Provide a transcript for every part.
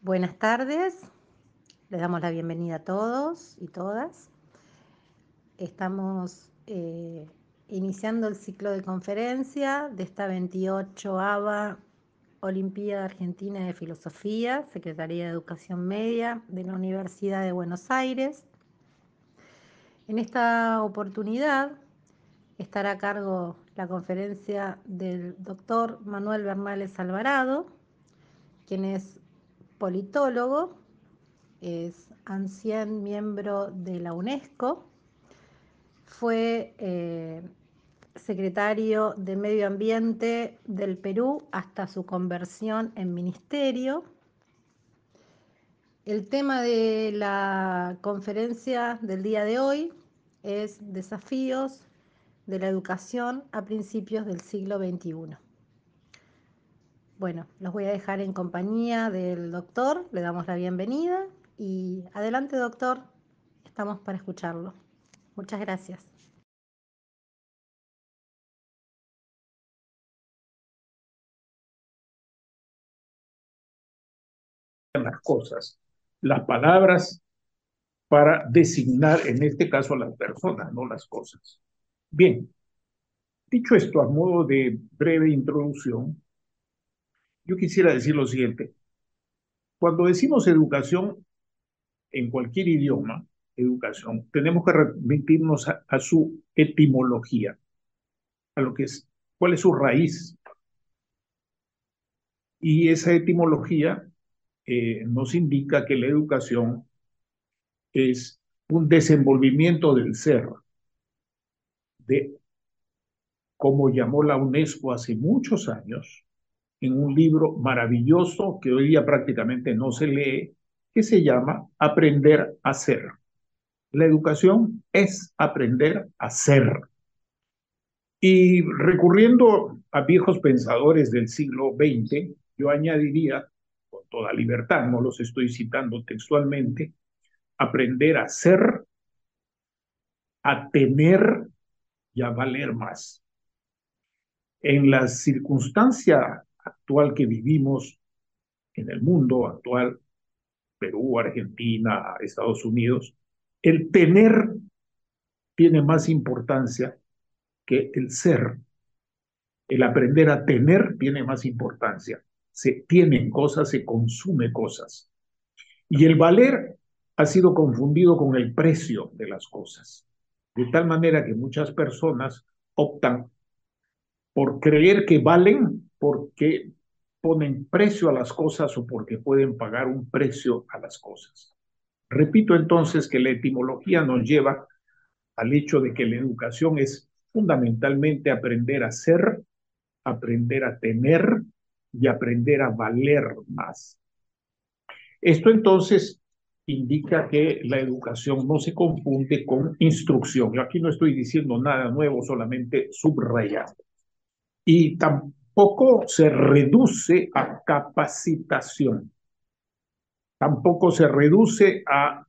Buenas tardes, les damos la bienvenida a todos y todas. Estamos iniciando el ciclo de conferencia de esta 28ª Olimpíada Argentina de Filosofía, Secretaría de Educación Media de la Universidad de Buenos Aires. En esta oportunidad estará a cargo la conferencia del doctor Manuel Bernales Alvarado, quien es politólogo, es ancien miembro de la UNESCO, fue secretario de Medio Ambiente del Perú hasta su conversión en ministerio. El tema de la conferencia del día de hoy es desafíos de la educación a principios del siglo XXI. Bueno, los voy a dejar en compañía del doctor, le damos la bienvenida y adelante, doctor, estamos para escucharlo. Muchas gracias. Las cosas, las palabras para designar, en este caso, a las personas, no las cosas. Bien, dicho esto, a modo de breve introducción, yo quisiera decir lo siguiente. Cuando decimos educación en cualquier idioma, educación, tenemos que remitirnos a su etimología, a lo que es, cuál es su raíz. Y esa etimología nos indica que la educación es un desenvolvimiento del ser, de como llamó la UNESCO hace muchos años, en un libro maravilloso que hoy día prácticamente no se lee, que se llama Aprender a Ser. La educación es aprender a ser. Y recurriendo a viejos pensadores del siglo XX, yo añadiría, con toda libertad, no los estoy citando textualmente, aprender a ser, a tener y a valer más. En la circunstancia actual que vivimos en el mundo actual, Perú, Argentina, Estados Unidos, el tener tiene más importancia que el ser. El aprender a tener tiene más importancia. Se tienen cosas, se consume cosas. Y el valer ha sido confundido con el precio de las cosas. De tal manera que muchas personas optan por creer que valen porque ponen precio a las cosas o porque pueden pagar un precio a las cosas. Repito entonces que la etimología nos lleva al hecho de que la educación es fundamentalmente aprender a ser, aprender a tener y aprender a valer más. Esto entonces indica que la educación no se confunde con instrucción. Yo aquí no estoy diciendo nada nuevo, solamente subrayando. Y tampoco se reduce a capacitación, tampoco se reduce a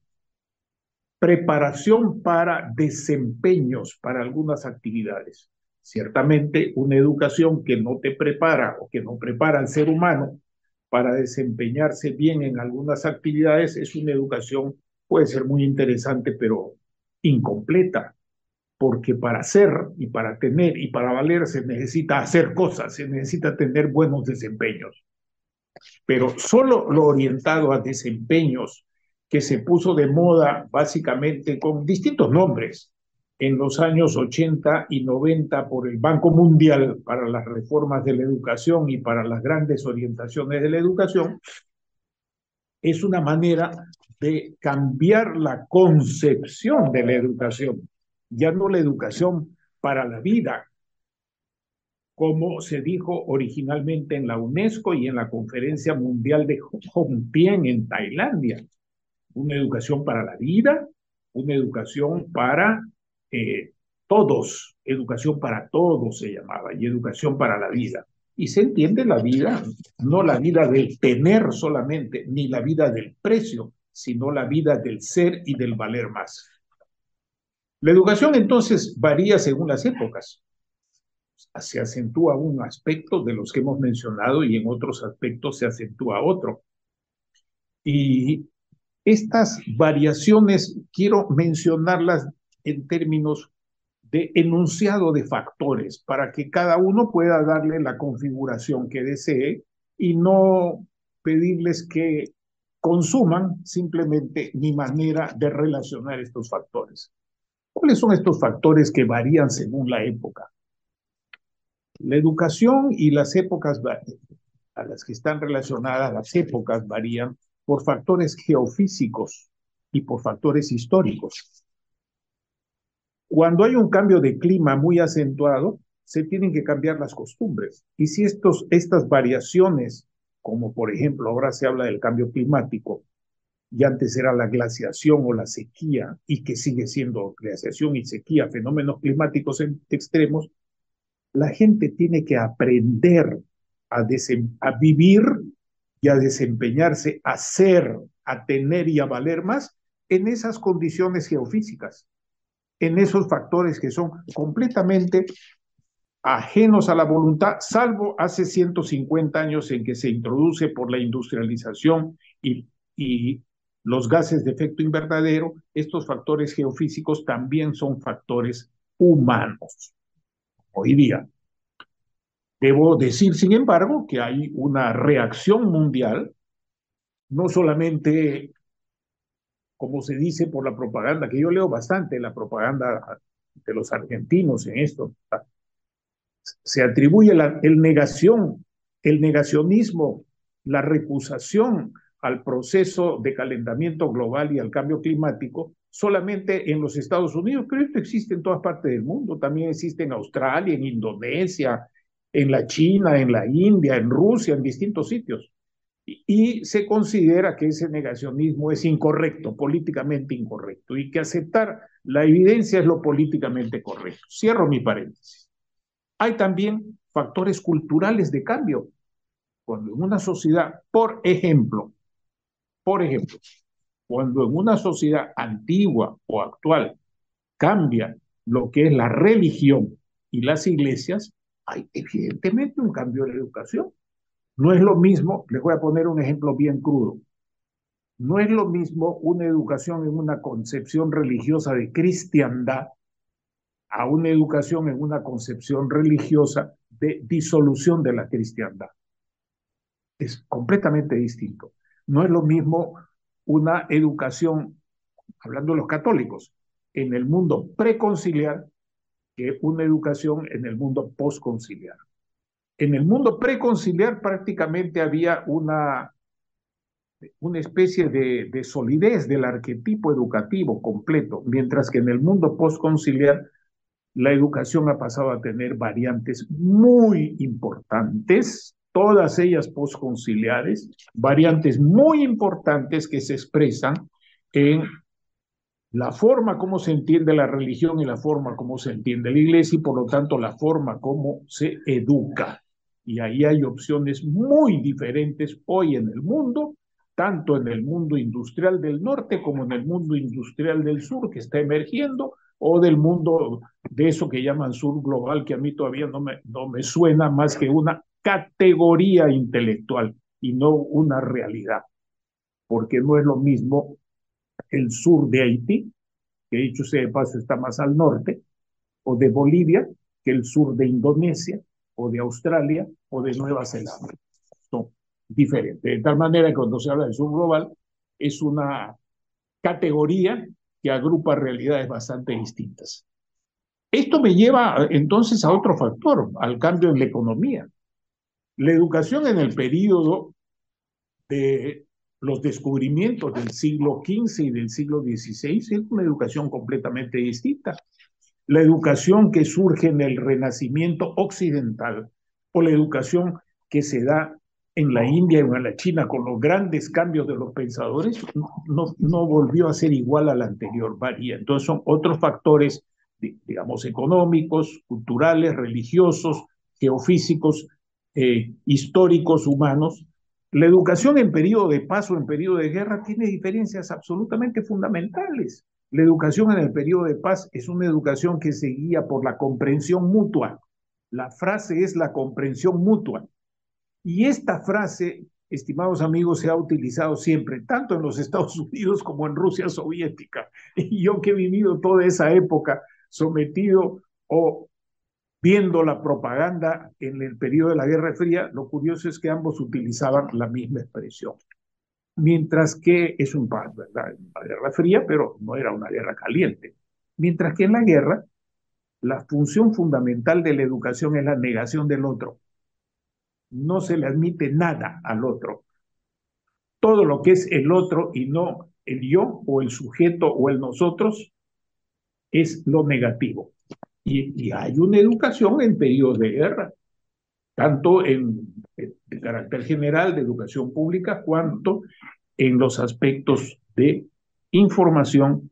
preparación para desempeños para algunas actividades. Ciertamente, una educación que no te prepara o que no prepara al ser humano para desempeñarse bien en algunas actividades es una educación, puede ser muy interesante, pero incompleta, porque para ser y para tener y para valer se necesita hacer cosas, se necesita tener buenos desempeños. Pero solo lo orientado a desempeños que se puso de moda básicamente con distintos nombres en los años 80 y 90 por el Banco Mundial para las reformas de la educación y para las grandes orientaciones de la educación, es una manera de cambiar la concepción de la educación, ya no la educación para la vida, como se dijo originalmente en la UNESCO y en la Conferencia Mundial de Phnom Penh en Tailandia. Una educación para la vida, una educación para todos, educación para todos se llamaba, y educación para la vida. Y se entiende la vida, no la vida del tener solamente, ni la vida del precio, sino la vida del ser y del valer más. La educación entonces varía según las épocas. Se acentúa un aspecto de los que hemos mencionado y en otros aspectos se acentúa otro. Y estas variaciones quiero mencionarlas en términos de enunciado de factores para que cada uno pueda darle la configuración que desee y no pedirles que consuman simplemente mi manera de relacionar estos factores. ¿Cuáles son estos factores que varían según la época? La educación y las épocas a las que están relacionadas las épocas varían por factores geofísicos y por factores históricos. Cuando hay un cambio de clima muy acentuado, se tienen que cambiar las costumbres. Y si estas variaciones, como por ejemplo ahora se habla del cambio climático, y antes era la glaciación o la sequía, y que sigue siendo glaciación y sequía, fenómenos climáticos extremos, la gente tiene que aprender a vivir y a desempeñarse, a ser, a tener y a valer más en esas condiciones geofísicas, en esos factores que son completamente ajenos a la voluntad, salvo hace 150 años en que se introduce por la industrialización y los gases de efecto invernadero, estos factores geofísicos también son factores humanos. Hoy día, debo decir, sin embargo, que hay una reacción mundial, no solamente, como se dice, por la propaganda, que yo leo bastante, la propaganda de los argentinos en esto, se atribuye el negacionismo, la recusación al proceso de calentamiento global y al cambio climático solamente en los Estados Unidos, pero esto existe en todas partes del mundo, también existe en Australia, en Indonesia, en la China, en la India, en Rusia, en distintos sitios. Y se considera que ese negacionismo es incorrecto, políticamente incorrecto, y que aceptar la evidencia es lo políticamente correcto. Cierro mi paréntesis. Hay también factores culturales de cambio. Cuando en una sociedad, por ejemplo, cuando en una sociedad antigua o actual cambia lo que es la religión y las iglesias, hay evidentemente un cambio en la educación. No es lo mismo, les voy a poner un ejemplo bien crudo, no es lo mismo una educación en una concepción religiosa de cristiandad a una educación en una concepción religiosa de disolución de la cristiandad. Es completamente distinto. No es lo mismo una educación, hablando de los católicos, en el mundo preconciliar que una educación en el mundo postconciliar. En el mundo preconciliar prácticamente había una especie de solidez del arquetipo educativo completo, mientras que en el mundo postconciliar la educación ha pasado a tener variantes muy importantes, todas ellas postconciliares, variantes muy importantes que se expresan en la forma como se entiende la religión y la forma como se entiende la iglesia y por lo tanto la forma como se educa. Y ahí hay opciones muy diferentes hoy en el mundo, tanto en el mundo industrial del norte como en el mundo industrial del sur que está emergiendo, o del mundo de eso que llaman sur global, que a mí todavía no me suena más que una categoría intelectual y no una realidad, porque no es lo mismo el sur de Haití, que dicho sea de paso está más al norte, o de Bolivia, que el sur de Indonesia, o de Australia, o de Nueva Zelanda. Son diferentes. De tal manera que cuando se habla del sur global, es una categoría que agrupa realidades bastante distintas. Esto me lleva entonces a otro factor, al cambio en la economía. La educación en el periodo de los descubrimientos del siglo XV y del siglo XVI es una educación completamente distinta. La educación que surge en el Renacimiento occidental o la educación que se da en la India o en la China con los grandes cambios de los pensadores no volvió a ser igual a la anterior, varía. Entonces son otros factores, digamos, económicos, culturales, religiosos, geofísicos, históricos, humanos. La educación en periodo de paz o en periodo de guerra tiene diferencias absolutamente fundamentales. La educación en el periodo de paz es una educación que se guía por la comprensión mutua. La frase es la comprensión mutua. Y esta frase estimados amigos, se ha utilizado siempre, tanto en los Estados Unidos como en Rusia soviética. Y yo que he vivido toda esa época sometido o viendo la propaganda en el periodo de la Guerra Fría, lo curioso es que ambos utilizaban la misma expresión. Mientras que es ¿verdad? Una guerra fría, pero no era una guerra caliente. Mientras que en la guerra, la función fundamental de la educación es la negación del otro. No se le admite nada al otro. Todo lo que es el otro y no el yo o el sujeto o el nosotros es lo negativo. Y hay una educación en periodos de guerra, tanto de carácter general de educación pública, cuanto en los aspectos de información,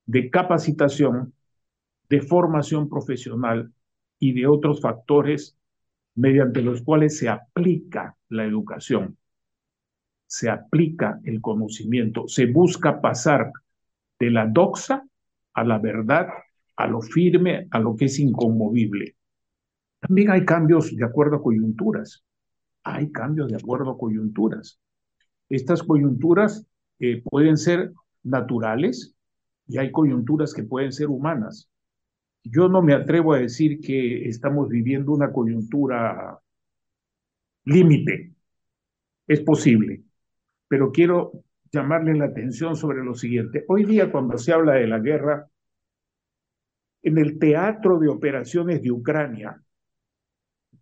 de capacitación, de formación profesional y de otros factores mediante los cuales se aplica la educación, se aplica el conocimiento, se busca pasar de la doxa a la verdad, a lo firme, a lo que es inconmovible. También hay cambios de acuerdo a coyunturas. Hay cambios de acuerdo a coyunturas. Estas coyunturas pueden ser naturales y hay coyunturas que pueden ser humanas. Yo no me atrevo a decir que estamos viviendo una coyuntura límite. Es posible, pero quiero llamarle la atención sobre lo siguiente. Hoy día, cuando se habla de la guerra, en el teatro de operaciones de Ucrania,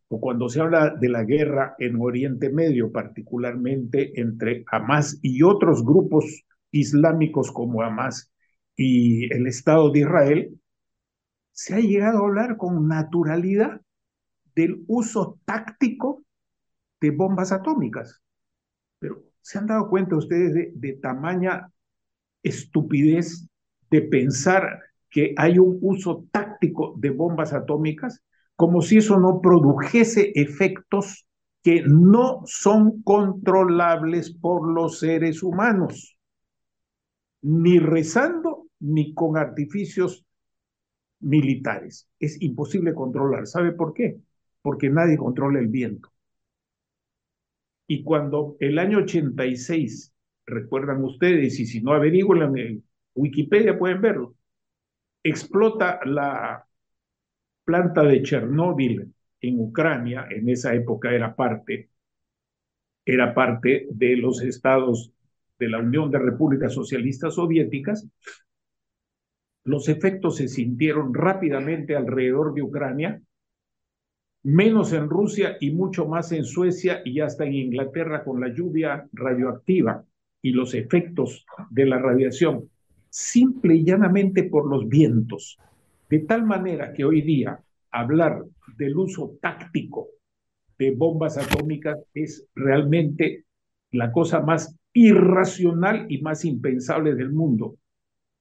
o cuando se habla de la guerra en Oriente Medio, particularmente entre Hamas y otros grupos islámicos como Hamas y el Estado de Israel, se ha llegado a hablar con naturalidad del uso táctico de bombas atómicas. Pero ¿se han dado cuenta ustedes de tamaña estupidez de pensar que hay un uso táctico de bombas atómicas, como si eso no produjese efectos que no son controlables por los seres humanos, ni rezando ni con artificios militares? Es imposible controlar. ¿Sabe por qué? Porque nadie controla el viento. Y cuando el año 86, recuerdan ustedes, y si no averiguan en Wikipedia pueden verlo, explota la planta de Chernóbil en Ucrania, en esa época era parte de los estados de la Unión de Repúblicas Socialistas Soviéticas. Los efectos se sintieron rápidamente alrededor de Ucrania, menos en Rusia y mucho más en Suecia y hasta en Inglaterra con la lluvia radioactiva y los efectos de la radiación, simple y llanamente por los vientos. De tal manera que hoy día hablar del uso táctico de bombas atómicas es realmente la cosa más irracional y más impensable del mundo,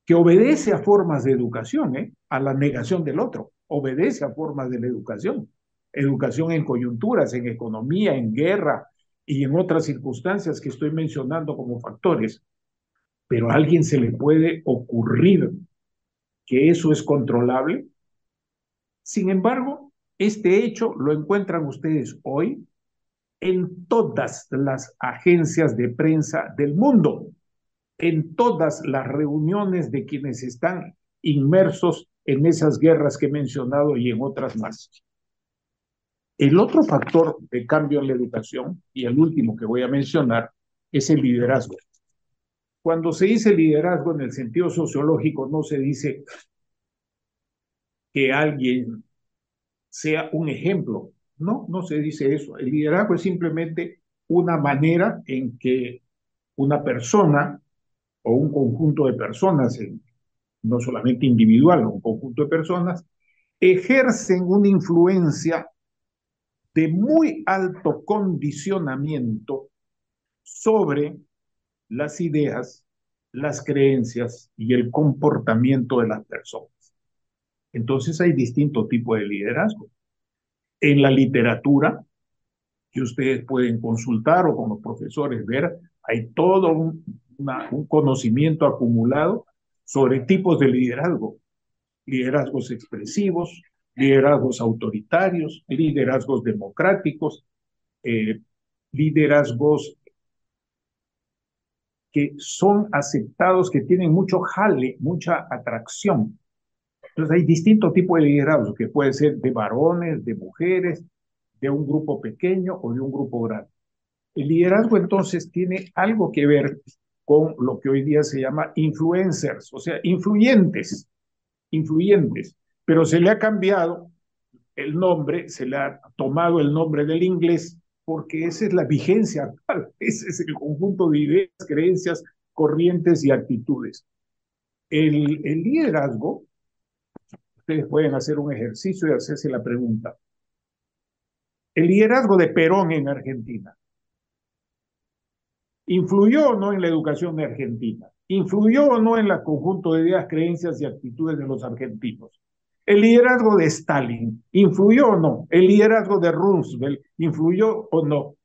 que obedece a formas de educación, a la negación del otro, obedece a formas de la educación. Educación en coyunturas, en economía, en guerra y en otras circunstancias que estoy mencionando como factores. Pero a alguien se le puede ocurrir que eso es controlable. Sin embargo, este hecho lo encuentran ustedes hoy en todas las agencias de prensa del mundo, en todas las reuniones de quienes están inmersos en esas guerras que he mencionado y en otras más. El otro factor de cambio en la educación, y el último que voy a mencionar, es el liderazgo. Cuando se dice liderazgo en el sentido sociológico, no se dice que alguien sea un ejemplo. No, no se dice eso. El liderazgo es simplemente una manera en que una persona o un conjunto de personas, no solamente individual, un conjunto de personas, ejercen una influencia de muy alto condicionamiento sobre las ideas, las creencias y el comportamiento de las personas. Entonces hay distintos tipos de liderazgo. En la literatura, que ustedes pueden consultar o con los profesores ver, hay todo un conocimiento acumulado sobre tipos de liderazgo. Liderazgos expresivos, liderazgos autoritarios, liderazgos democráticos, liderazgos que son aceptados, que tienen mucho jale, mucha atracción. Entonces hay distintos tipos de liderazgo, que puede ser de varones, de mujeres, de un grupo pequeño o de un grupo grande. El liderazgo entonces tiene algo que ver con lo que hoy día se llama influencers, o sea, influyentes, pero se le ha cambiado el nombre, se le ha tomado el nombre del inglés, porque esa es la vigencia actual, ese es el conjunto de ideas, creencias, corrientes y actitudes. El liderazgo, ustedes pueden hacer un ejercicio y hacerse la pregunta, el liderazgo de Perón en Argentina, ¿influyó o no en la educación de Argentina? ¿Influyó o no en el conjunto de ideas, creencias y actitudes de los argentinos? ¿El liderazgo de Stalin influyó o no? ¿El liderazgo de Roosevelt influyó o no?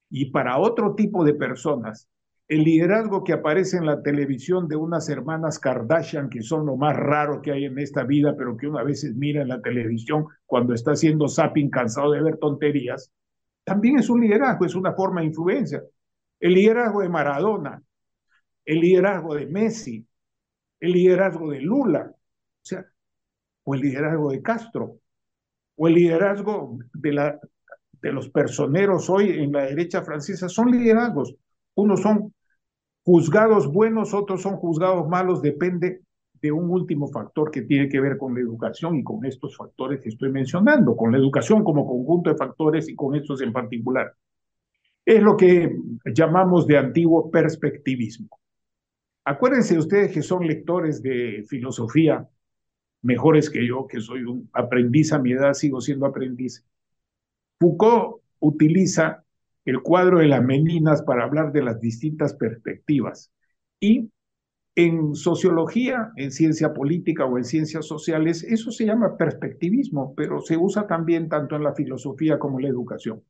Y para otro tipo de personas, el liderazgo que aparece en la televisión de unas hermanas Kardashian, que son lo más raro que hay en esta vida, pero que uno a veces mira en la televisión cuando está haciendo zapping cansado de ver tonterías, también es un liderazgo, es una forma de influencia. El liderazgo de Maradona, el liderazgo de Messi, el liderazgo de Lula, o sea, o el liderazgo de Castro, o el liderazgo de los personeros hoy en la derecha francesa, son liderazgos. Unos son juzgados buenos, otros son juzgados malos, depende de un último factor que tiene que ver con la educación y con estos factores que estoy mencionando, con la educación como conjunto de factores y con estos en particular. Es lo que llamamos de antiguo perspectivismo. Acuérdense ustedes que son lectores de filosofía, mejores que yo, que soy un aprendiz a mi edad, sigo siendo aprendiz. Foucault utiliza el cuadro de las meninas para hablar de las distintas perspectivas. Y en sociología, en ciencia política o en ciencias sociales, eso se llama perspectivismo, pero se usa también tanto en la filosofía como en la educación.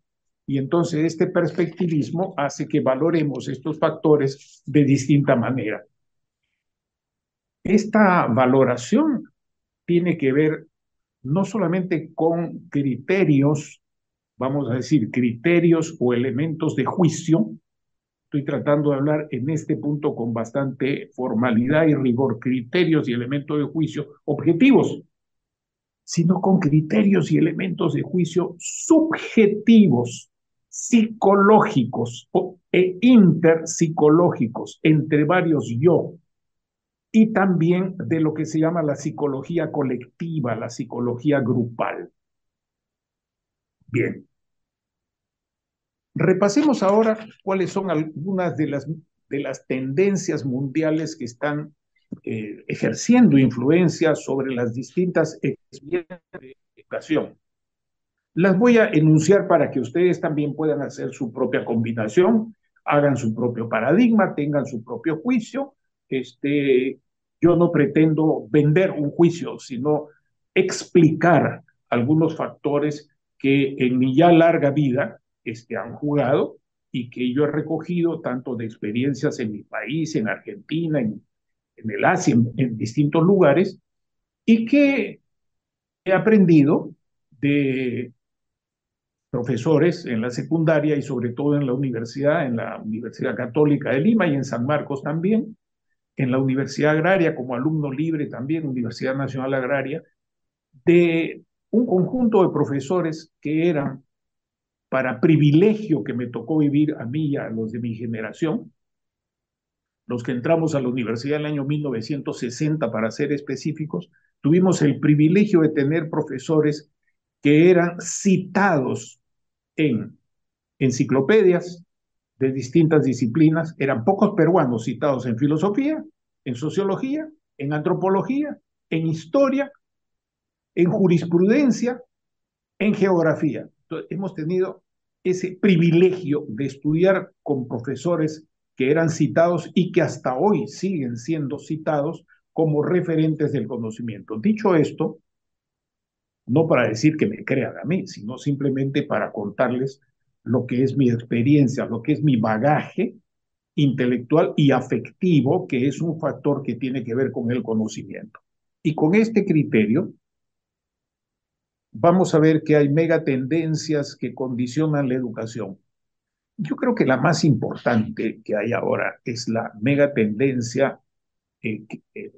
Y entonces este perspectivismo hace que valoremos estos factores de distinta manera. Esta valoración tiene que ver no solamente con criterios, vamos a decir, criterios o elementos de juicio. Estoy tratando de hablar en este punto con bastante formalidad y rigor, criterios y elementos de juicio objetivos, sino con criterios y elementos de juicio subjetivos, psicológicos e interpsicológicos entre varios yo, y también de lo que se llama la psicología colectiva, la psicología grupal. Bien, repasemos ahora cuáles son algunas de las tendencias mundiales que están ejerciendo influencia sobre las distintas experiencias de educación. Las voy a enunciar para que ustedes también puedan hacer su propia combinación, hagan su propio paradigma, tengan su propio juicio. Yo no pretendo vender un juicio, sino explicar algunos factores que en mi ya larga vida han jugado y que yo he recogido tanto de experiencias en mi país, en Argentina, en el Asia, en distintos lugares, y que he aprendido de profesores en la secundaria y sobre todo en la Universidad Católica de Lima y en San Marcos también, en la Universidad Agraria como alumno libre también, Universidad Nacional Agraria, de un conjunto de profesores que eran para privilegio que me tocó vivir a mí y a los de mi generación, los que entramos a la universidad en el año 1960 para ser específicos, tuvimos el privilegio de tener profesores que eran citados en enciclopedias de distintas disciplinas, eran pocos peruanos citados en filosofía, en sociología, en antropología, en historia, en jurisprudencia, en geografía. Entonces, hemos tenido ese privilegio de estudiar con profesores que eran citados y que hasta hoy siguen siendo citados como referentes del conocimiento. Dicho esto, no para decir que me crean a mí, sino simplemente para contarles lo que es mi experiencia, lo que es mi bagaje intelectual y afectivo, que es un factor que tiene que ver con el conocimiento. Y con este criterio, vamos a ver que hay megatendencias que condicionan la educación. Yo creo que la más importante que hay ahora es la mega tendencia eh, eh,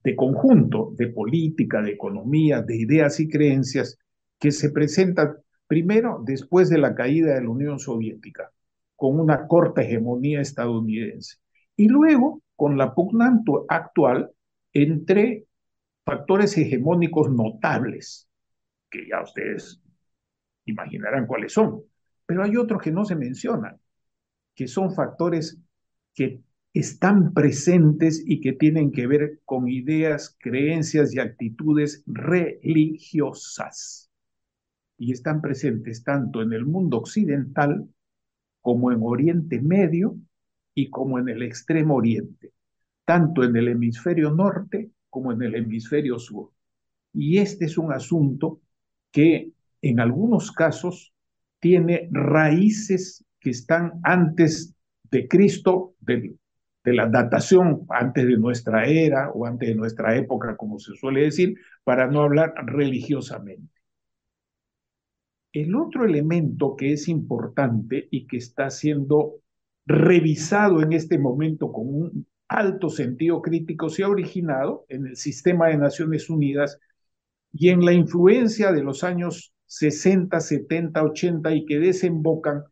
de conjunto, de política, de economía, de ideas y creencias que se presentan primero después de la caída de la Unión Soviética, con una corta hegemonía estadounidense, y luego con la pugna actual entre factores hegemónicos notables, que ya ustedes imaginarán cuáles son, pero hay otros que no se mencionan, que son factores que están presentes y que tienen que ver con ideas, creencias y actitudes religiosas. Y están presentes tanto en el mundo occidental como en Oriente Medio y como en el Extremo Oriente, tanto en el hemisferio norte como en el hemisferio sur. Y este es un asunto que en algunos casos tiene raíces que están antes de Cristo, de la datación, antes de nuestra era o antes de nuestra época, como se suele decir, para no hablar religiosamente. El otro elemento que es importante y que está siendo revisado en este momento con un alto sentido crítico se ha originado en el sistema de Naciones Unidas y en la influencia de los años 60, 70, 80 y que desembocan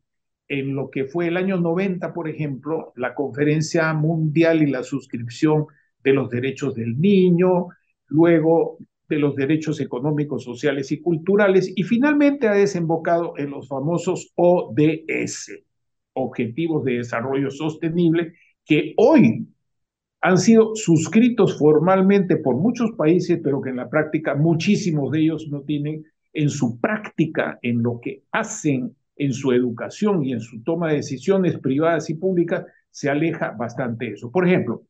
en lo que fue el año 90, por ejemplo, la Conferencia Mundial y la suscripción de los derechos del niño, luego de los derechos económicos, sociales y culturales, y finalmente ha desembocado en los famosos ODS, Objetivos de Desarrollo Sostenible, que hoy han sido suscritos formalmente por muchos países, pero que en la práctica muchísimos de ellos no tienen en su práctica, en lo que hacen, en su educación y en su toma de decisiones privadas y públicas, se aleja bastante de eso. Por ejemplo,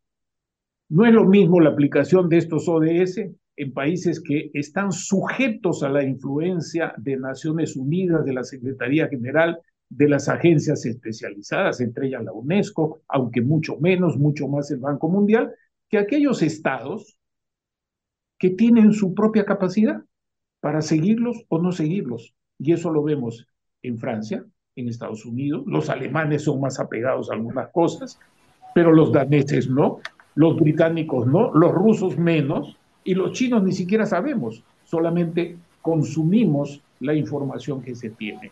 no es lo mismo la aplicación de estos ODS en países que están sujetos a la influencia de Naciones Unidas, de la Secretaría General, de las agencias especializadas, entre ellas la UNESCO, aunque mucho menos, mucho más el Banco Mundial, que aquellos estados que tienen su propia capacidad para seguirlos o no seguirlos. Y eso lo vemos en Francia, en Estados Unidos. Los alemanes son más apegados a algunas cosas, pero los daneses no, los británicos no, los rusos menos, y los chinos ni siquiera sabemos, solamente consumimos la información que se tiene.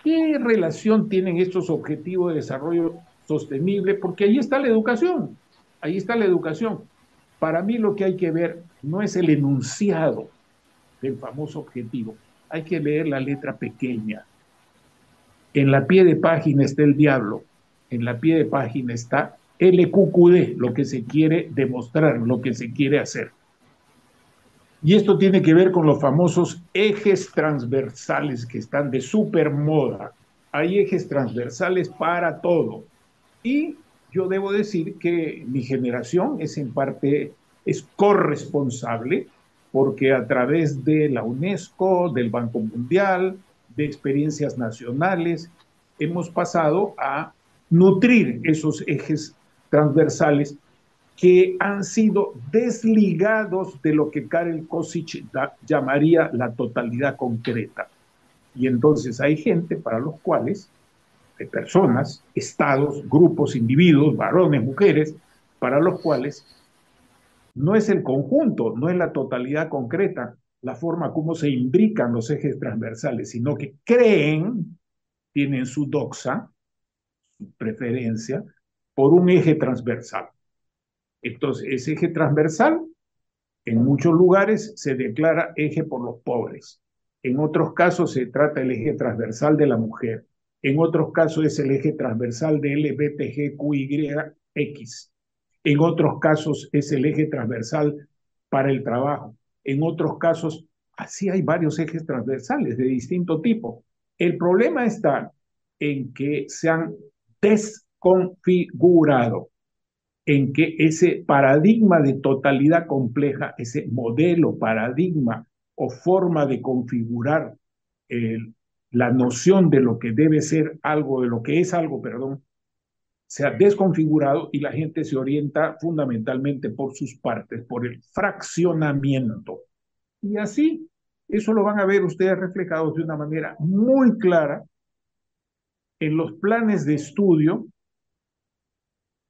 ¿Qué relación tienen estos objetivos de desarrollo sostenible? Porque ahí está la educación, ahí está la educación. Para mí lo que hay que ver no es el enunciado del famoso objetivo, hay que leer la letra pequeña. En la pie de página está el diablo, en la pie de página está LQQD, lo que se quiere demostrar, lo que se quiere hacer. Y esto tiene que ver con los famosos ejes transversales que están de super moda. Hay ejes transversales para todo. Y yo debo decir que mi generación es en parte, es corresponsable, porque a través de la UNESCO, del Banco Mundial, de experiencias nacionales, hemos pasado a nutrir esos ejes transversales que han sido desligados de lo que Karel Kosic llamaría la totalidad concreta. Y entonces hay gente para los cuales, de personas, estados, grupos, individuos, varones, mujeres, para los cuales no es el conjunto, no es la totalidad concreta, la forma como se imbrican los ejes transversales, sino que creen, tienen su doxa, su preferencia, por un eje transversal. Entonces, ese eje transversal en muchos lugares se declara eje por los pobres. En otros casos se trata el eje transversal de la mujer. En otros casos es el eje transversal de LGBTQYX. En otros casos es el eje transversal para el trabajo. En otros casos, así hay varios ejes transversales de distinto tipo. El problema está en que se han desconfigurado, en que ese paradigma de totalidad compleja, ese modelo, paradigma o forma de configurar eh, la noción de lo que debe ser algo, de lo que es algo, perdón, se ha desconfigurado y la gente se orienta fundamentalmente por sus partes, por el fraccionamiento. Y así, eso lo van a ver ustedes reflejados de una manera muy clara en los planes de estudio,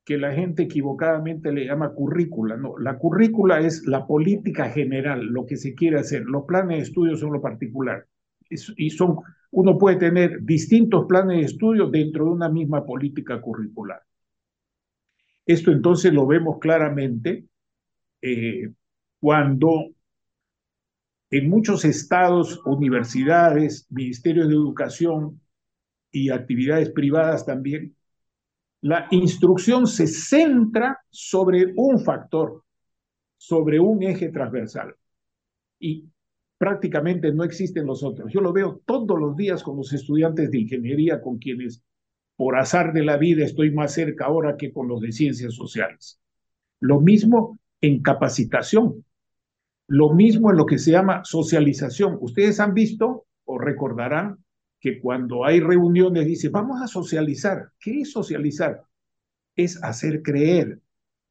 que la gente equivocadamente le llama currícula. No, la currícula es la política general, lo que se quiere hacer. Los planes de estudio son lo particular. Y uno puede tener distintos planes de estudio dentro de una misma política curricular. Esto entonces lo vemos claramente cuando en muchos estados, universidades, ministerios de educación y actividades privadas también, la instrucción se centra sobre un factor, sobre un eje transversal. Y prácticamente no existen los otros. Yo lo veo todos los días con los estudiantes de ingeniería, con quienes por azar de la vida estoy más cerca ahora que con los de ciencias sociales. Lo mismo en capacitación, lo mismo en lo que se llama socialización. Ustedes han visto o recordarán que cuando hay reuniones dice, vamos a socializar. ¿Qué es socializar? Es hacer creer,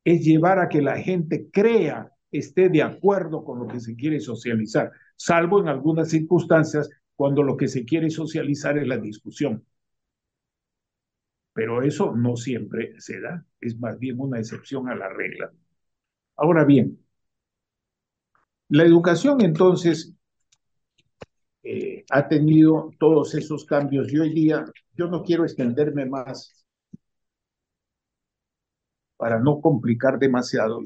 es llevar a que la gente crea, esté de acuerdo con lo que se quiere socializar, salvo en algunas circunstancias cuando lo que se quiere socializar es la discusión. Pero eso no siempre se da, es más bien una excepción a la regla. Ahora bien, la educación entonces ha tenido todos esos cambios y hoy día yo no quiero extenderme más para no complicar demasiado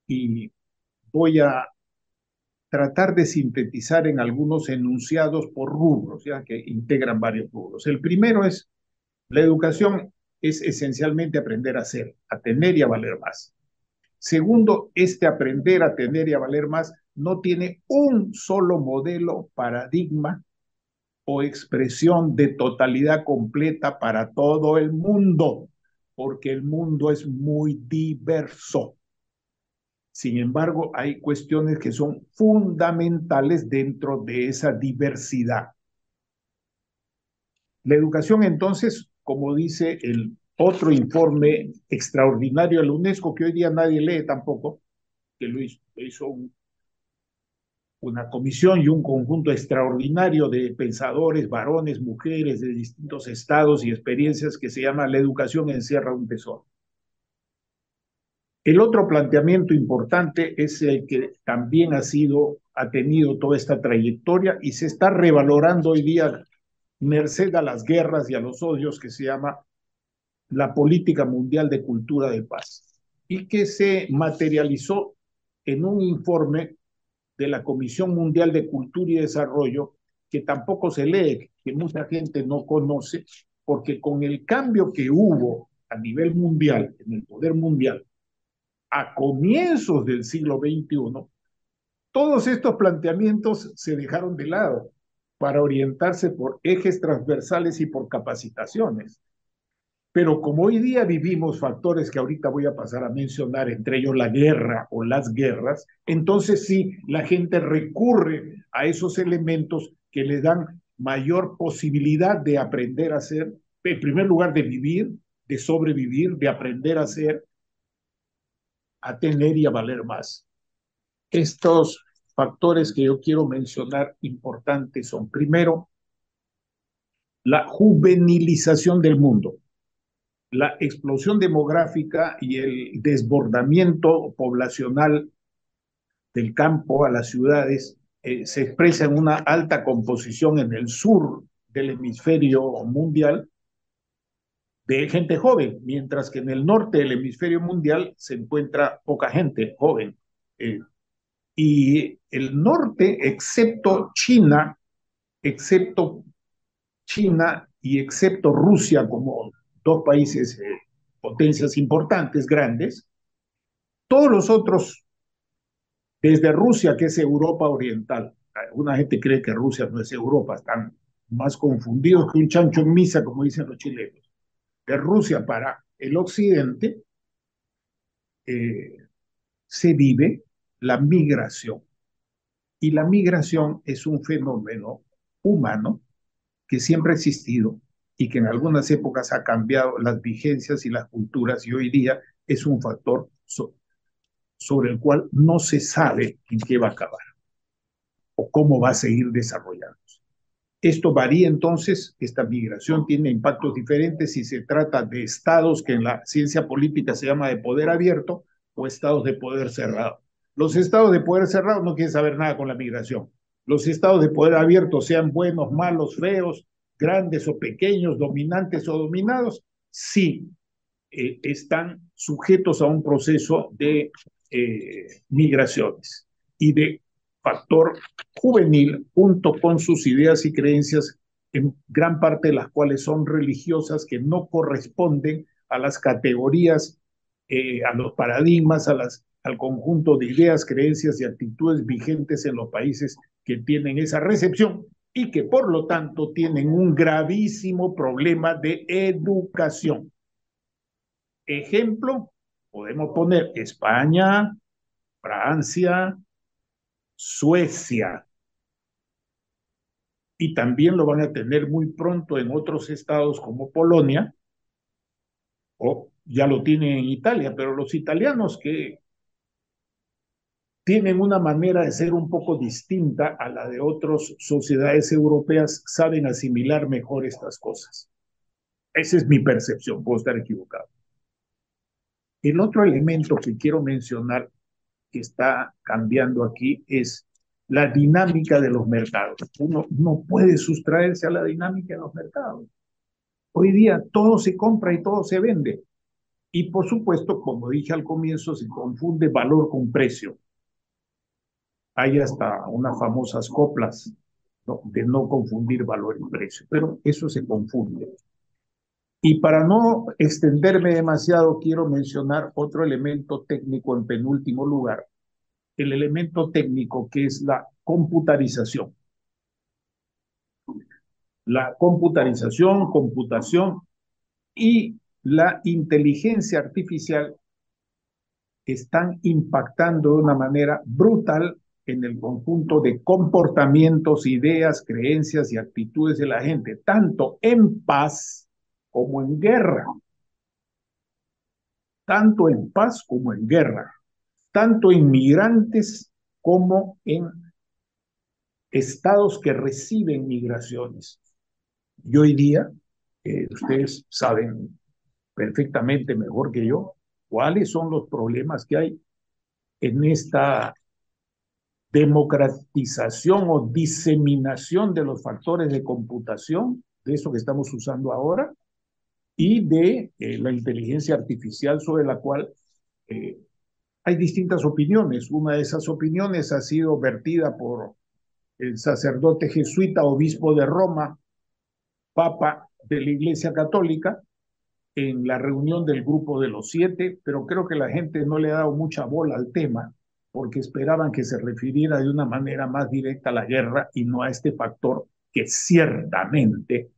y voy a tratar de sintetizar en algunos enunciados por rubros, ya que integran varios rubros. El primero es, la educación es esencialmente aprender a ser, a tener y a valer más. Segundo, este aprender a tener y a valer más no tiene un solo modelo, paradigma o expresión de totalidad completa para todo el mundo, porque el mundo es muy diverso. Sin embargo, hay cuestiones que son fundamentales dentro de esa diversidad. La educación, entonces, como dice el otro informe extraordinario de la UNESCO, que hoy día nadie lee tampoco, que lo hizo una comisión y un conjunto extraordinario de pensadores, varones, mujeres de distintos estados y experiencias, que se llama La educación encierra un tesoro. El otro planteamiento importante es el que también ha tenido toda esta trayectoria y se está revalorando hoy día merced a las guerras y a los odios, que se llama la política mundial de cultura de paz y que se materializó en un informe de la Comisión Mundial de Cultura y Desarrollo que tampoco se lee, que mucha gente no conoce, porque con el cambio que hubo a nivel mundial, en el poder mundial, a comienzos del siglo XXI, todos estos planteamientos se dejaron de lado para orientarse por ejes transversales y por capacitaciones. Pero como hoy día vivimos factores que ahorita voy a pasar a mencionar, entre ellos la guerra o las guerras, entonces sí, la gente recurre a esos elementos que le dan mayor posibilidad de aprender a ser, en primer lugar, de vivir, de sobrevivir, de aprender a ser, a tener y a valer más. Estos factores que yo quiero mencionar importantes son, primero, la juvenilización del mundo. La explosión demográfica y el desbordamiento poblacional del campo a las ciudades se expresa en una alta composición en el sur del hemisferio mundial de gente joven, mientras que en el norte del hemisferio mundial se encuentra poca gente joven. Y el norte, excepto China y excepto Rusia como dos países, potencias importantes, grandes, todos los otros, desde Rusia, que es Europa Oriental, alguna gente cree que Rusia no es Europa, están más confundidos que un chancho en misa, como dicen los chilenos. De Rusia para el occidente se vive la migración. Y la migración es un fenómeno humano que siempre ha existido y que en algunas épocas ha cambiado las vigencias y las culturas y hoy día es un factor sobre el cual no se sabe en qué va a acabar o cómo va a seguir desarrollándose. Esto varía entonces, esta migración tiene impactos diferentes si se trata de estados que en la ciencia política se llama de poder abierto o estados de poder cerrado. Los estados de poder cerrado no quieren saber nada con la migración. Los estados de poder abierto, sean buenos, malos, feos, grandes o pequeños, dominantes o dominados, sí están sujetos a un proceso de migraciones y de factor juvenil junto con sus ideas y creencias, en gran parte de las cuales son religiosas, que no corresponden a las categorías, a los paradigmas, al conjunto de ideas, creencias y actitudes vigentes en los países que tienen esa recepción y que por lo tanto tienen un gravísimo problema de educación. Ejemplo, podemos poner España, Francia, Suecia, y también lo van a tener muy pronto en otros estados como Polonia, o ya lo tienen en Italia, pero los italianos que tienen una manera de ser un poco distinta a la de otras sociedades europeas, saben asimilar mejor estas cosas. Esa es mi percepción, puedo estar equivocado. El otro elemento que quiero mencionar que está cambiando aquí es la dinámica de los mercados. Uno no puede sustraerse a la dinámica de los mercados. Hoy día todo se compra y todo se vende. Y por supuesto, como dije al comienzo, se confunde valor con precio. Hay hasta unas famosas coplas, ¿no?, de no confundir valor y precio, pero eso se confunde. Y para no extenderme demasiado, quiero mencionar otro elemento técnico en penúltimo lugar, el elemento técnico que es la computarización. La computación y la inteligencia artificial están impactando de una manera brutal en el conjunto de comportamientos, ideas, creencias y actitudes de la gente, tanto en paz como en guerra. Tanto en paz como en guerra. Tanto en migrantes como en estados que reciben migraciones. Y hoy día, ustedes saben perfectamente mejor que yo cuáles son los problemas que hay en esta democratización o diseminación de los factores de computación, de eso que estamos usando ahora, y de la inteligencia artificial sobre la cual hay distintas opiniones. Una de esas opiniones ha sido vertida por el sacerdote jesuita, obispo de Roma, papa de la Iglesia Católica, en la reunión del Grupo de los Siete, pero creo que la gente no le ha dado mucha bola al tema, porque esperaban que se refiriera de una manera más directa a la guerra y no a este factor que ciertamente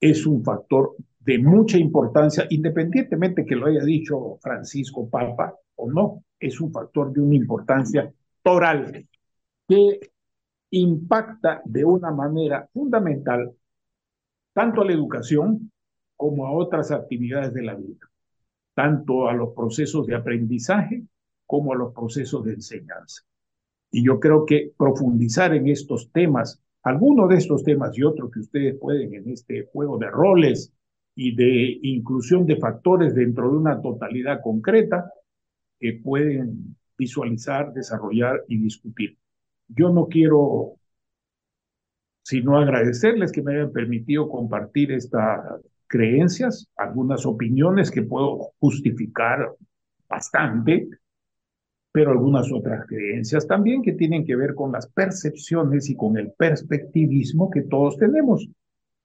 es un factor de mucha importancia, independientemente que lo haya dicho Francisco Papa o no, es un factor de una importancia total que impacta de una manera fundamental tanto a la educación como a otras actividades de la vida, tanto a los procesos de aprendizaje como a los procesos de enseñanza. Y yo creo que profundizar en estos temas, algunos de estos temas y otros que ustedes pueden en este juego de roles y de inclusión de factores dentro de una totalidad concreta, pueden visualizar, desarrollar y discutir. Yo no quiero sino agradecerles que me hayan permitido compartir estas creencias, algunas opiniones que puedo justificar bastante, pero algunas otras creencias también que tienen que ver con las percepciones y con el perspectivismo que todos tenemos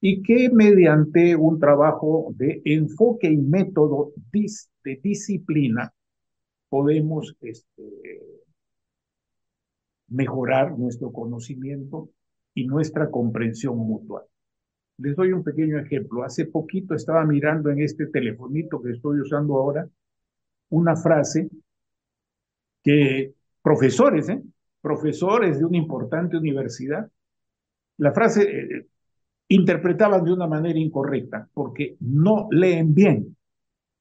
y que mediante un trabajo de enfoque y método de disciplina podemos mejorar nuestro conocimiento y nuestra comprensión mutua. Les doy un pequeño ejemplo. Hace poquito estaba mirando en este telefonito que estoy usando ahora una frase que profesores de una importante universidad, la frase interpretaban de una manera incorrecta porque no leen bien,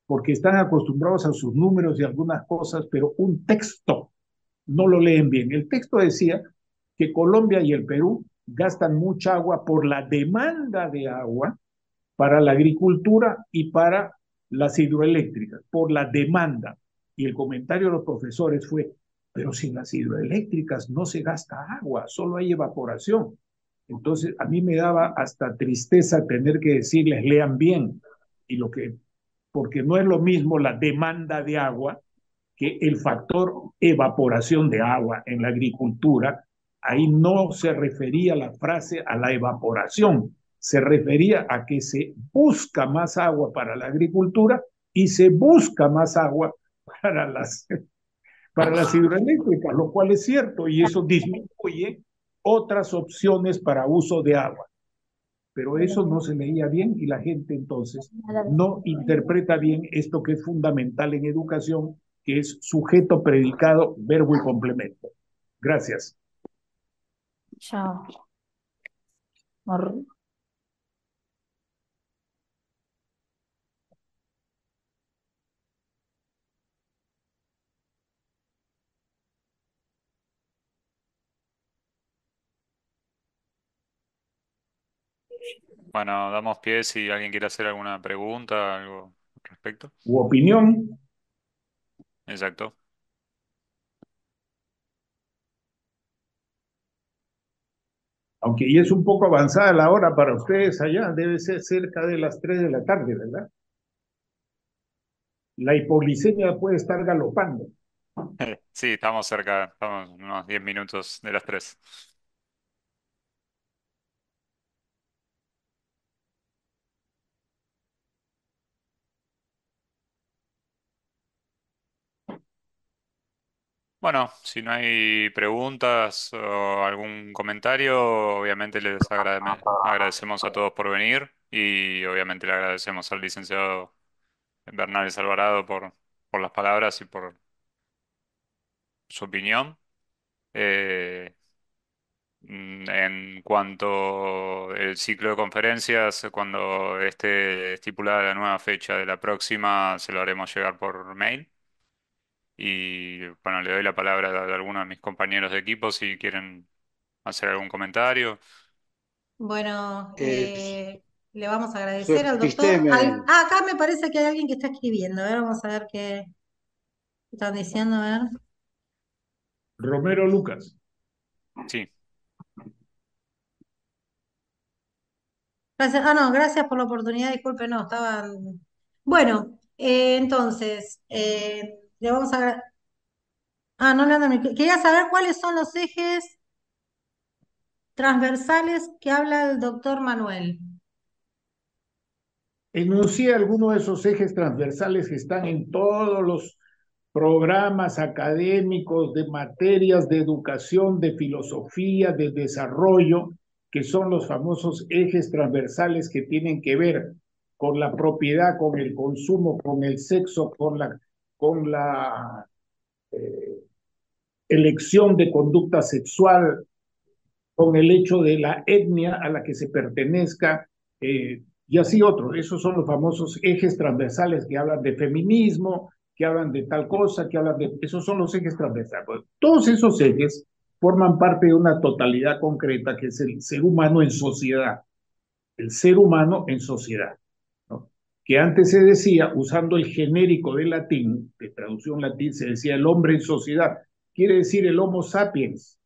porque están acostumbrados a sus números y algunas cosas, pero un texto no lo leen bien. El texto decía que Colombia y el Perú gastan mucha agua por la demanda de agua para la agricultura y para las hidroeléctricas, por la demanda. Y el comentario de los profesores fue, pero sin las hidroeléctricas no se gasta agua, solo hay evaporación. Entonces, a mí me daba hasta tristeza tener que decirles, lean bien, y lo que, porque no es lo mismo la demanda de agua que el factor evaporación de agua en la agricultura. Ahí no se refería la frase a la evaporación, se refería a que se busca más agua para la agricultura y se busca más agua para las hidroeléctricas, lo cual es cierto, y eso disminuye otras opciones para uso de agua. Pero eso no se leía bien y la gente entonces no interpreta bien esto que es fundamental en educación, que es sujeto, predicado, verbo y complemento. Gracias. Chao. Bueno, damos pie si alguien quiere hacer alguna pregunta, algo al respecto. U opinión, Exacto. aunque ya es un poco avanzada la hora para ustedes allá, debe ser cerca de las 3 de la tarde, ¿verdad? La hipoglicemia puede estar galopando. Sí, estamos cerca, estamos unos 10 minutos de las 3. Bueno, si no hay preguntas o algún comentario, obviamente agradecemos a todos por venir y obviamente le agradecemos al licenciado Bernales Alvarado por las palabras y por su opinión. Eh, En cuanto al ciclo de conferencias, cuando esté estipulada la nueva fecha de la próxima, se lo haremos llegar por mail. Y bueno, le doy la palabra a algunos de mis compañeros de equipo si quieren hacer algún comentario. Bueno, Eh, le vamos a agradecer al doctor. Septisteme, Acá me parece que hay alguien que está escribiendo. A ver, vamos a ver qué están diciendo. A ver. Romero Lucas. Sí, Gracias. No, gracias por la oportunidad. Disculpe, no, estaban. Bueno, entonces, le vamos a. No le ando Quería saber cuáles son los ejes transversales que habla el doctor Manuel. Enuncié algunos de esos ejes transversales que están en todos los programas académicos de materias de educación, de filosofía, de desarrollo, que son los famosos ejes transversales que tienen que ver con la propiedad, con el consumo, con el sexo, con la eh, elección de conducta sexual, con el hecho de la etnia a la que se pertenezca, y así otros. Esos son los famosos ejes transversales que hablan de feminismo, que hablan de tal cosa, que hablan de... Esos son los ejes transversales. Pues, todos esos ejes forman parte de una totalidad concreta que es el ser humano en sociedad, el ser humano en sociedad, ¿no? Que antes se decía, usando el genérico de latín, de traducción latín, se decía el hombre en sociedad, quiere decir el homo sapiens,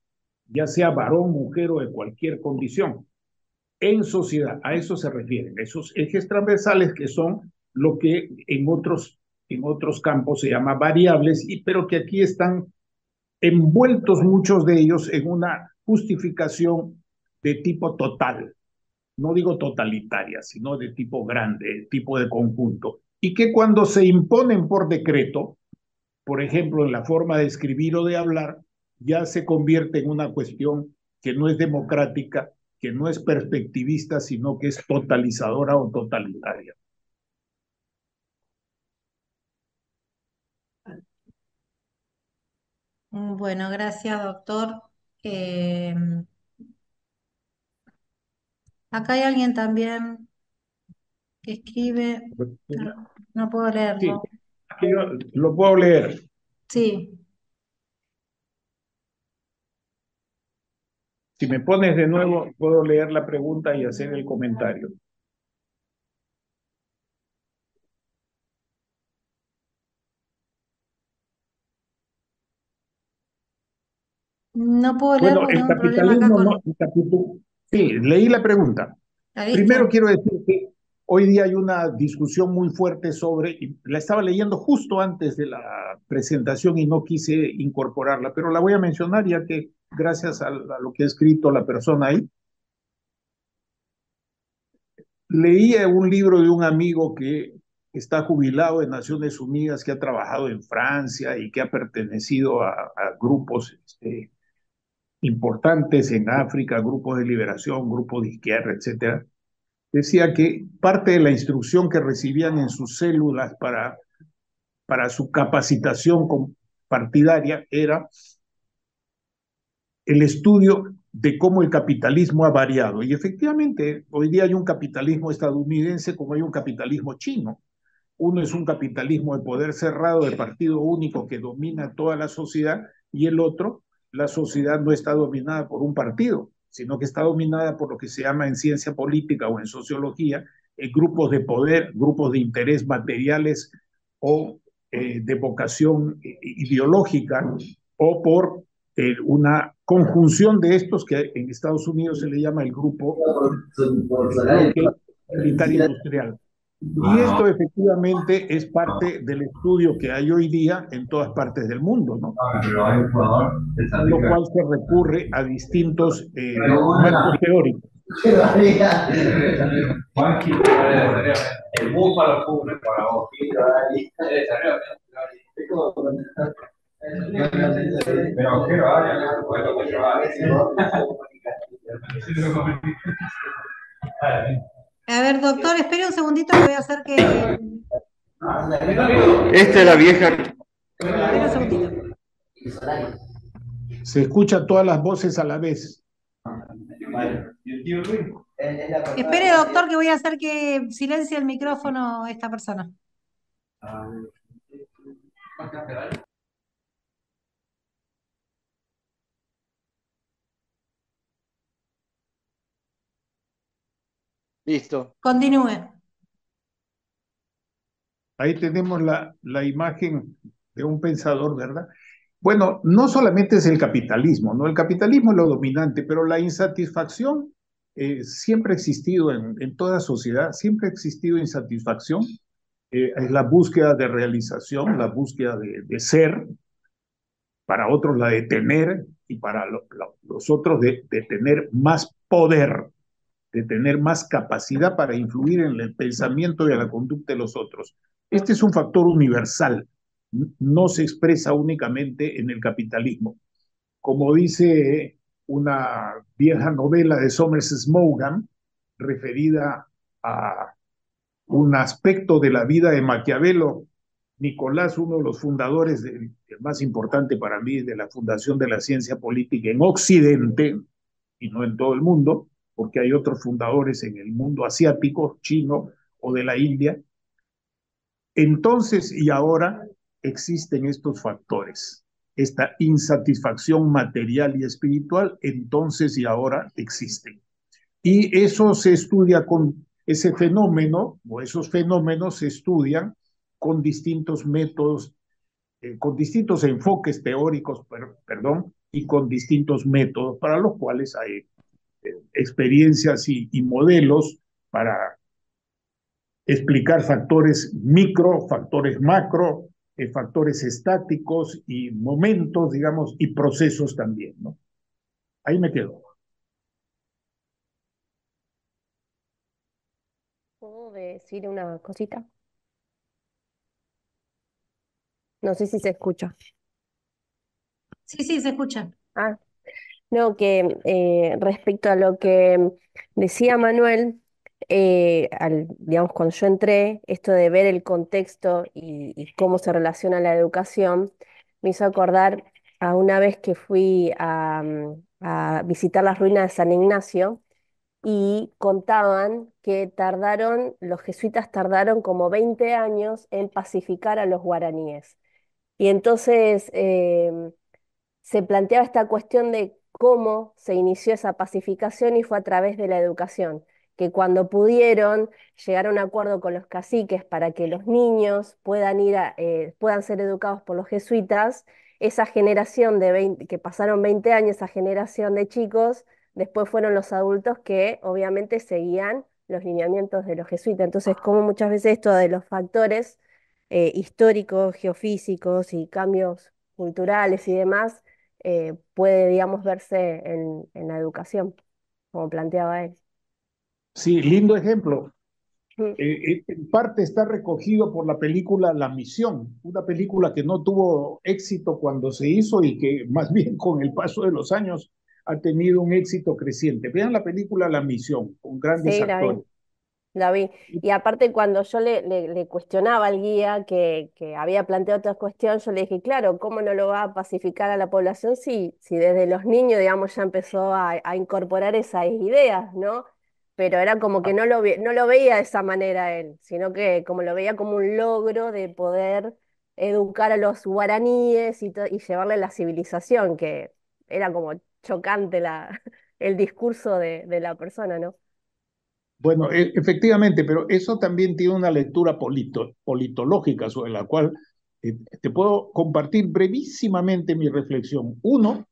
ya sea varón, mujer o de cualquier condición, en sociedad. A eso se refieren, esos ejes transversales que son lo que en otros campos se llama variables, pero que aquí están envueltos muchos de ellos en una justificación de tipo total, no digo totalitaria, sino de tipo grande, tipo de conjunto, y que cuando se imponen por decreto, por ejemplo, en la forma de escribir o de hablar, ya se convierte en una cuestión que no es democrática, que no es perspectivista, sino que es totalizadora o totalitaria. Bueno, gracias, doctor. Eh, Acá hay alguien también que escribe. No puedo Sí, leerlo. yo lo puedo leer. Sí. Si me pones de nuevo, puedo leer la pregunta y hacer el comentario. No puedo leer Bueno, porque el tengo un problema acá capitalismo no, con... sí, leí la pregunta. ¿La Primero viste? quiero decir que hoy día hay una discusión muy fuerte sobre, y la estaba leyendo justo antes de la presentación y no quise incorporarla, pero la voy a mencionar ya que gracias a lo que ha escrito la persona ahí, leía un libro de un amigo que está jubilado en Naciones Unidas, que ha trabajado en Francia y que ha pertenecido a grupos importantes en África, grupos de liberación, grupos de izquierda, etcétera. Decía que parte de la instrucción que recibían en sus células para su capacitación partidaria era el estudio de cómo el capitalismo ha variado. Y efectivamente, hoy día hay un capitalismo estadounidense como hay un capitalismo chino. Uno es un capitalismo de poder cerrado, de partido único que domina toda la sociedad, y el otro, la sociedad no está dominada por un partido, sino que está dominada por lo que se llama en ciencia política o en sociología, grupos de poder, grupos de interés materiales o de vocación ideológica, o por una conjunción de estos que en Estados Unidos se le llama el grupo, el bloque militar industrial. Y esto efectivamente es parte del estudio que hay hoy día en todas partes del mundo, ¿no? Con lo cual se recurre a distintos marcos teóricos. A ver, doctor, espere un segundito que voy a hacer que... Esta es la vieja. Espere un segundito. Se escuchan todas las voces a la vez. Espere, doctor, que voy a hacer que silencie el micrófono esta persona. Listo. Continúe. Ahí tenemos la imagen de un pensador, ¿verdad? Bueno, no solamente es el capitalismo, ¿no? El capitalismo es lo dominante, pero la insatisfacción siempre ha existido en toda sociedad, siempre ha existido insatisfacción. Es la búsqueda de realización, la búsqueda de ser, para otros la de tener y para los otros de tener más poder, de tener más capacidad para influir en el pensamiento y en la conducta de los otros. Este es un factor universal, no se expresa únicamente en el capitalismo. Como dice una vieja novela de Somerset Maugham, referida a un aspecto de la vida de Maquiavelo, Nicolás, uno de los fundadores, el más importante para mí, de la fundación de la ciencia política en Occidente, y no en todo el mundo, porque hay otros fundadores en el mundo asiático, chino o de la India. Entonces y ahora existen estos factores, esta insatisfacción material y espiritual, entonces y ahora existen. Y eso se estudia con ese fenómeno, o esos fenómenos se estudian con distintos métodos, con distintos enfoques teóricos, perdón, y con distintos métodos para los cuales hay experiencias y modelos para explicar factores micro, factores macro, factores estáticos y momentos, digamos, y procesos también, ¿no? Ahí me quedo. ¿Puedo decir una cosita? No sé si se escucha. Sí, sí, se escucha. Ah, no, que respecto a lo que decía Manuel, digamos, cuando yo entré, esto de ver el contexto y cómo se relaciona la educación, me hizo acordar a una vez que fui a visitar las ruinas de San Ignacio y contaban que los jesuitas tardaron como 20 años en pacificar a los guaraníes. Y entonces se planteaba esta cuestión de cómo se inició esa pacificación y fue a través de la educación, que cuando pudieron llegar a un acuerdo con los caciques para que los niños puedan ser educados por los jesuitas, esa generación de 20, que pasaron 20 años, esa generación de chicos, después fueron los adultos que obviamente seguían los lineamientos de los jesuitas. Entonces, como muchas veces esto de los factores históricos, geofísicos y cambios culturales y demás, puede, digamos, verse en la educación, como planteaba él. Sí, lindo ejemplo. Mm. En parte está recogido por la película La Misión, una película que no tuvo éxito cuando se hizo y que más bien con el paso de los años ha tenido un éxito creciente. Vean la película La Misión, con grandes Sí, la vi. actores. La vi. Y aparte, cuando yo le cuestionaba al guía que había planteado otra cuestión, yo le dije, claro, ¿cómo no lo va a pacificar a la población si desde los niños, digamos, ya empezó a incorporar esas ideas, ¿no? Pero era como que no lo veía de esa manera él, sino que como lo veía como un logro de poder educar a los guaraníes y llevarle la civilización, que era como chocante el discurso de la persona, ¿no? Bueno, efectivamente, pero eso también tiene una lectura politológica sobre la cual te puedo compartir brevísimamente mi reflexión. Uno,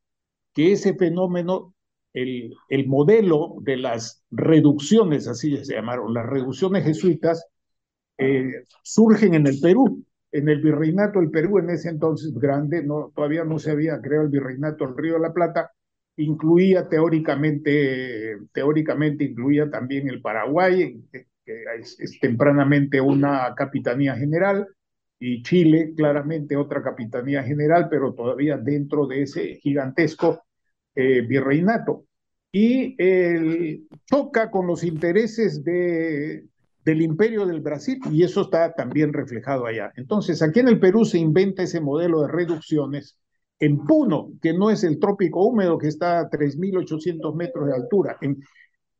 que ese fenómeno, el modelo de las reducciones, así se llamaron, las reducciones jesuitas, surgen en el Perú. En el virreinato del Perú, en ese entonces grande, no, todavía no se había creado el virreinato del Río de la Plata, incluía teóricamente incluía también el Paraguay, que es tempranamente una capitanía general, y Chile, claramente otra capitanía general, pero todavía dentro de ese gigantesco virreinato. Y choca con los intereses del imperio del Brasil y eso está también reflejado allá. Entonces, aquí en el Perú se inventa ese modelo de reducciones en Puno, que no es el trópico húmedo que está a 3.800 metros de altura,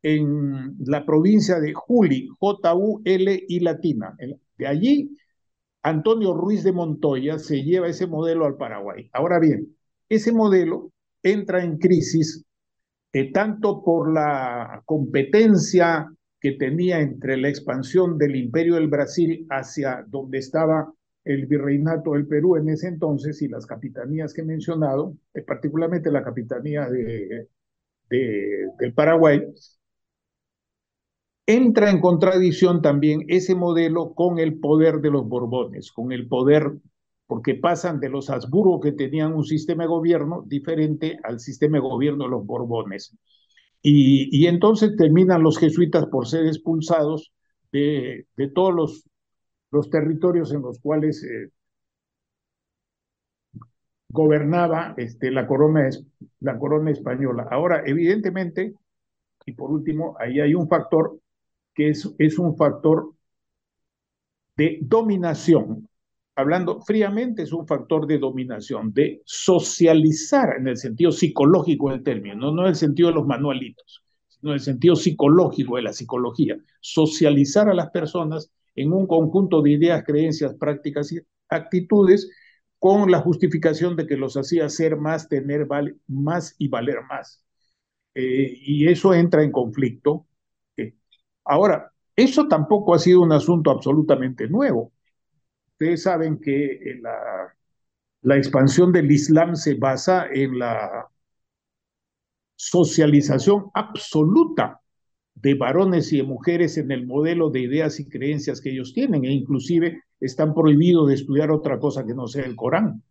en la provincia de Juli, J-U-L y latina. De allí, Antonio Ruiz de Montoya se lleva ese modelo al Paraguay. Ahora bien, ese modelo entra en crisis tanto por la competencia que tenía entre la expansión del imperio del Brasil hacia donde estaba el virreinato del Perú en ese entonces y las capitanías que he mencionado, particularmente la capitanía del Paraguay, entra en contradicción también ese modelo con el poder de los Borbones, con el poder, porque pasan de los Habsburgo que tenían un sistema de gobierno diferente al sistema de gobierno de los Borbones. Y entonces terminan los jesuitas por ser expulsados de todos los territorios en los cuales gobernaba la corona española. Ahora, evidentemente, y por último, ahí hay un factor que es un factor de dominación. Hablando fríamente, es un factor de dominación, de socializar en el sentido psicológico del término, no en el sentido de los manualitos, sino en el sentido psicológico de la psicología. Socializar a las personas en un conjunto de ideas, creencias, prácticas y actitudes con la justificación de que los hacía ser más, tener más y valer más. Y eso entra en conflicto. Ahora, eso tampoco ha sido un asunto absolutamente nuevo. Ustedes saben que la expansión del Islam se basa en la socialización absoluta de varones y de mujeres en el modelo de ideas y creencias que ellos tienen, e inclusive están prohibidos de estudiar otra cosa que no sea el Corán.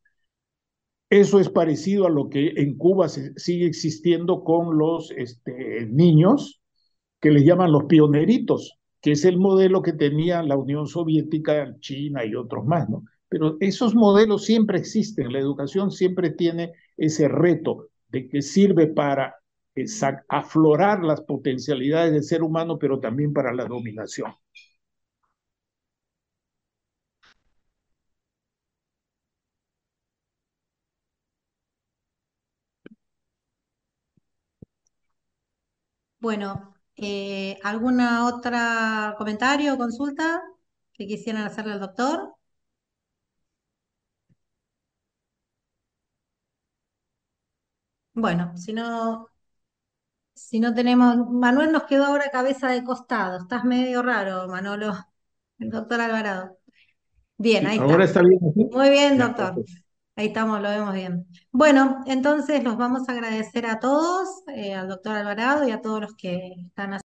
Eso es parecido a lo que en Cuba sigue existiendo con los niños que les llaman los pioneritos, que es el modelo que tenía la Unión Soviética, China y otros más, ¿no? Pero esos modelos siempre existen, la educación siempre tiene ese reto de que sirve para aflorar las potencialidades del ser humano, pero también para la dominación. Bueno, ¿alguna otra comentario o consulta que quisieran hacerle al doctor? Bueno, si no tenemos, Manuel nos quedó ahora cabeza de costado. Estás medio raro, Manolo, el doctor Alvarado. Bien, Sí, ahí ahora está. está bien así. Muy bien, Ya, doctor. ok. Ahí estamos, lo vemos bien. Bueno, entonces los vamos a agradecer a todos, al doctor Alvarado y a todos los que están